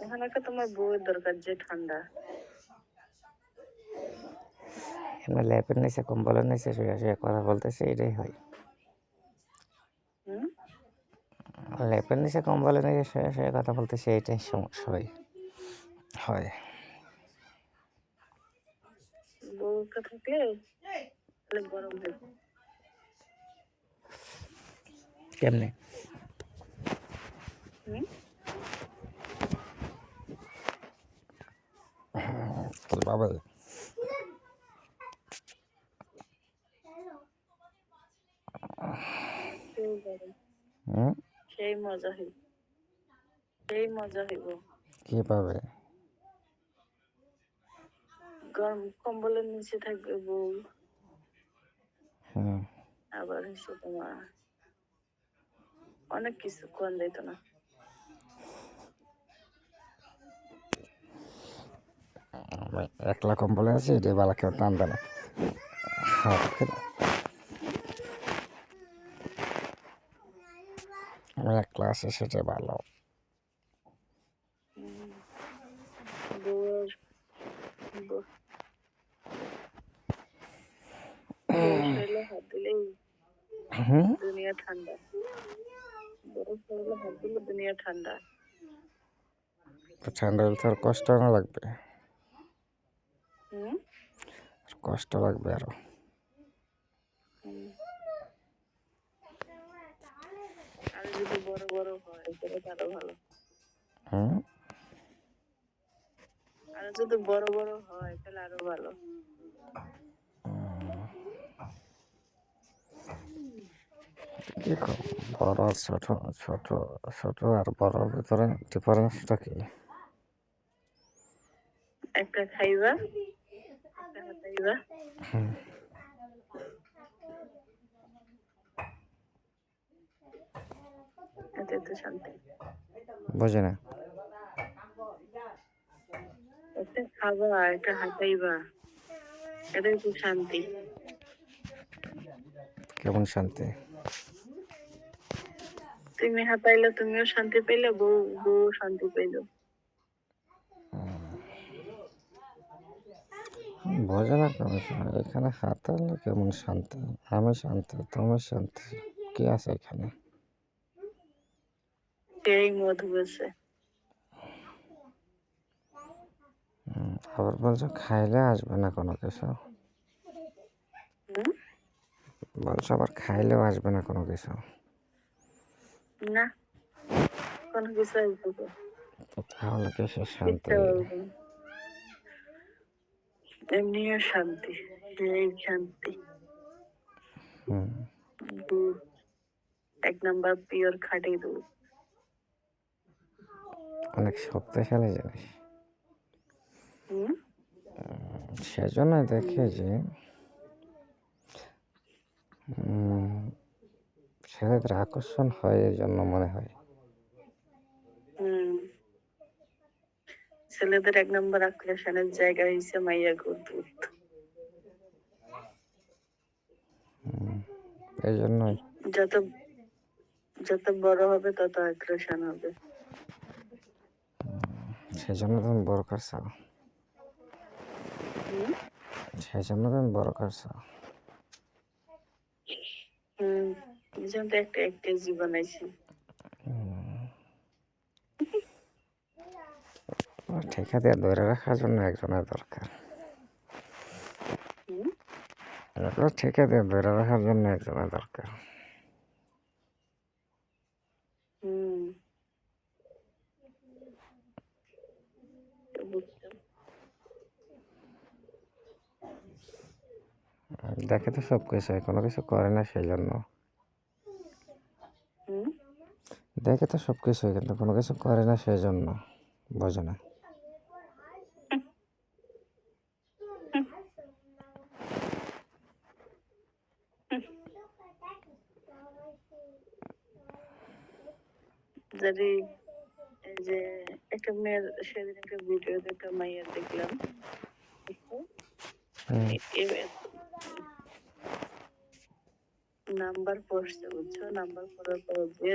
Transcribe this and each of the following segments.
এখন একটা তোমার বউয়ের দরকার যে ঠান্ডা। ল্যাপের নিচে কম্বলের নিচে শুয়ে শুয়ে কথা বলতেছে, এটাই হয়। হুম। ল্যাপের নিচে কম্বলের নিচে শুয়ে শুয়ে কথা বলতেছে, এইটাই সমস্যা হয়। হয় বউটা থাকলে তাহলে গরম হয়ে যায়। কেমনে? হুম। কিভাবে? সেই গরম, হুম? সেই মজা হইব, সেই মজা হইব। কিভাবে? গরম কম্বলের নিচে থাকবে বউ, হুম। আবার হচ্ছে তোমার অনেক কিছু কোন যাইতো না। আমি একলা কম্বলে আছি, এটাই বালা, কেউ টানবে না। হ্যাঁ, আমি একলা আছি, সেটাই ভালো। বউয়ের বউ শরীরে হাত দিলেই হুম? দুনিয়া ঠান্ডা। বউ শরীরে হাত দিলে দুনিয়া ঠান্ডা। তো ঠান্ডা হলে তো আর কষ্ট না লাগবে, হুম। কষ্ট লাগবে আরো। আর যদি বড় বড় হয় তাহলে তো আরো ভালো। হুম? আর যদি বড় বড় হয় তাহলে আরো ভালো। কি বড় আর ছোট, ছোট ছোট আর বড়র ভিতরে ডিফারেন্সটা কি? একটা খাইবা, একটা হাতাইবা, এতে তো শান্তি। বুঝি না। একটা খাবা, একটা হাতাইবা, এটাই তো শান্তি। কেমন শান্তি? তুমি হাতাইলে তুমিও শান্তি পাইলে, বউ বউ শান্তি পাইলো। বোঝে না কেমন শান্তি? এখানে হাতালে কেমন শান্তি? আমি শান্তি, তুমি শান্তি, কি আছে এখানে? সেই মধু আছে। আবার বলছো খাইলে আসবে না কোনো কিছু, হুম? বলছো আবার খাইলেও আসবে না কোনো কিছু। না, কোনো কিছু আসবে না। তো তাহলে কিসের শান্তি? কিচ্ছু আসবে না। এমনিও শান্তি, সেই শান্তি। হুম। দুধ, 1 নাম্বার পিওর খাঁটি দুধ। অনেক শক্তিশালী জিনিস। হুম। সেজন্য দেখি যে ছেলেদের আকর্ষণ হয়, এই জন্য মনে হয়। হুম। ছেলেদের 1 নাম্বার আকর্ষণের জায়গা হয়েছে মাইয়া গুর দুধ। এই জন্যই যত যত বড় হবে তত আকর্ষণ হবে। সেজন্য তুমি বড় করছো, হুম। সেজন্য তুমি বড় করছো। হুম। এই জন্য তো একটা 1 কেজি বানাইছি। ঠিকা দিয়ে ধরে রাখার জন্য একজনের দরকার। হুম। এগুলো ঠিকা দিয়ে ধরে রাখার জন্য একজনের দরকার। হুম। বুঝছো? দেখে তো সব কিছু, কোনো কিছু করে না সেই জন্য। হুম। দেখে তো সব কিছুই, কিন্তু কোনো কিছু করে না সেই জন্য। বোঝে না। যদি এই যে একটা মেয়ের সেদিন একটা ভিডিওতে একটা মাইয়ার দেখলাম, নাম্বার পড়ছে বুঝছো, নাম্বার পড়ার পর যে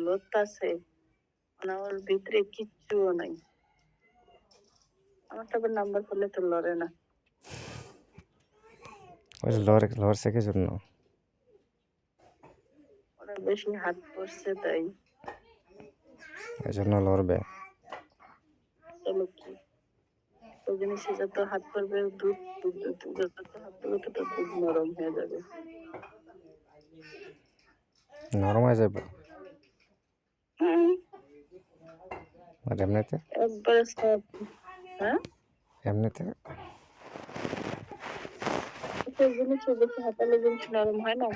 লোত আছে, ওর ভিতরে কিচ্ছুও নাই। আমার তো আবার নাম্বার করলে তো লড়ে না। ওই যে লড়ছে কি জন্য? ওরা বেশি হাত পড়ছে তাই। এই জন্য লড়বে। চলো কি, ওই জিনিসে যত হাত পড়বে দুধ যত হাত পড়বে তত দুধ নরম হয়ে যাবে। নরম হয়ে যাবে হুম, আর এমনিতে একবারে সব। হ্যাঁ, এমনিতে একটা জিনিসে বেশি হাতালে জিনিস নরম হয় না।